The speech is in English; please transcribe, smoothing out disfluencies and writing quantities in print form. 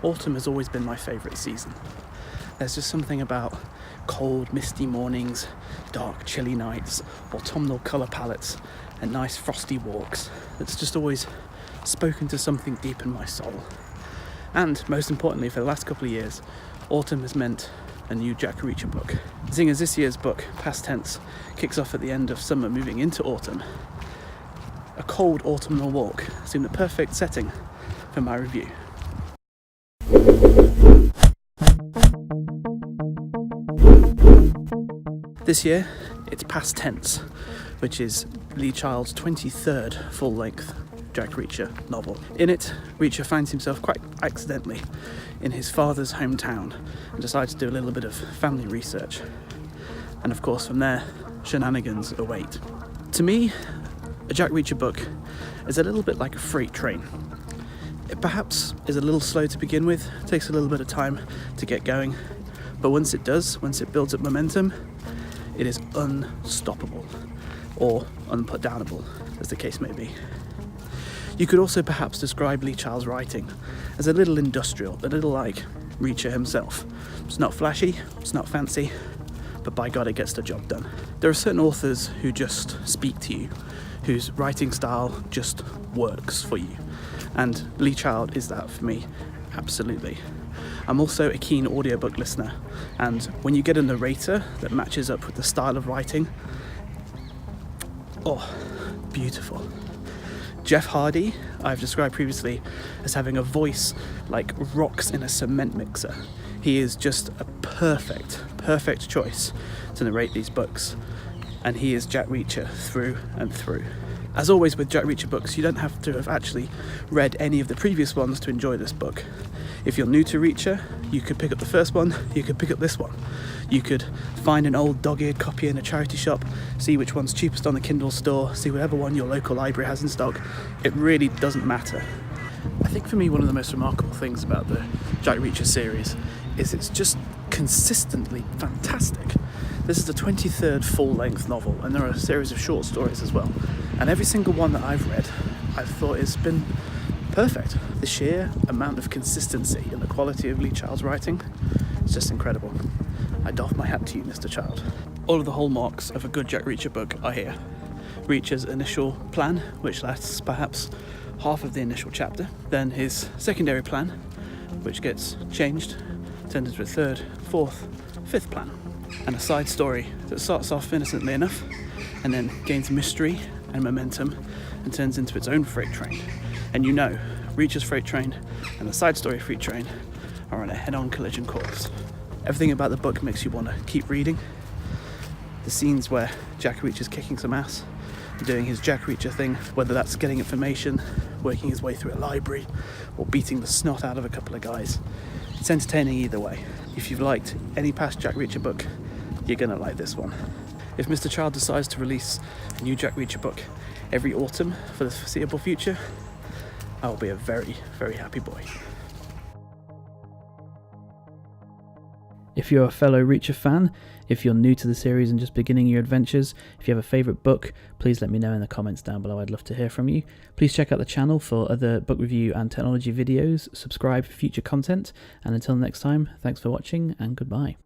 autumn has always been my favourite season. There's just something about cold, misty mornings, dark, chilly nights, autumnal colour palettes, and nice frosty walks that's just always spoken to something deep in my soul. And most importantly, for the last couple of years, autumn has meant a new Jack Reacher book. Seeing as this year's book, Past Tense, kicks off at the end of summer moving into autumn, a cold autumnal walk seemed the perfect setting for my review. This year, it's Past Tense, which is Lee Child's 23rd full-length Jack Reacher novel. In it, Reacher finds himself quite accidentally in his father's hometown and decides to do a little bit of family research. And of course, from there, shenanigans await. To me, a Jack Reacher book is a little bit like a freight train. It perhaps is a little slow to begin with, takes a little bit of time to get going, but once it does, once it builds up momentum, it is unstoppable, or unputdownable, as the case may be. You could also perhaps describe Lee Child's writing as a little industrial, a little like Reacher himself. It's not flashy, it's not fancy, but by God it gets the job done. There are certain authors who just speak to you, whose writing style just works for you, and Lee Child is that for me, absolutely. I'm also a keen audiobook listener, and when you get a narrator that matches up with the style of writing, oh, beautiful. Jeff Hardy, I've described previously as having a voice like rocks in a cement mixer. He is just a perfect choice to narrate these books, and he is Jack Reacher through and through. As always with Jack Reacher books, you don't have to have actually read any of the previous ones to enjoy this book. If you're new to Reacher, you could pick up the first one, you could pick up this one. You could find an old dog-eared copy in a charity shop, see which one's cheapest on the Kindle store, see whatever one your local library has in stock. It really doesn't matter. I think for me one of the most remarkable things about the Jack Reacher series is it's just consistently fantastic. This is the 23rd full-length novel, and there are a series of short stories as well. And every single one that I've read, I've thought has been perfect. The sheer amount of consistency in the quality of Lee Child's writing is just incredible. I doff my hat to you, Mr. Child. All of the hallmarks of a good Jack Reacher book are here. Reacher's initial plan, which lasts perhaps half of the initial chapter, then his secondary plan, which gets changed, turned into a third, fourth, fifth plan, and a side story that starts off innocently enough and then gains mystery and momentum and turns into its own freight train. And you know, Reacher's freight train and the side story freight train are on a head-on collision course. Everything about the book makes you want to keep reading. The scenes where Jack Reacher's kicking some ass, doing his Jack Reacher thing, whether that's getting information, working his way through a library, or beating the snot out of a couple of guys. It's entertaining either way. If you've liked any past Jack Reacher book, you're gonna like this one. If Mr. Child decides to release a new Jack Reacher book every autumn for the foreseeable future, I will be a very, very happy boy. If you're a fellow Reacher fan, if you're new to the series and just beginning your adventures, if you have a favourite book, please let me know in the comments down below. I'd love to hear from you. Please check out the channel for other book review and technology videos, subscribe for future content, and until next time, thanks for watching and goodbye.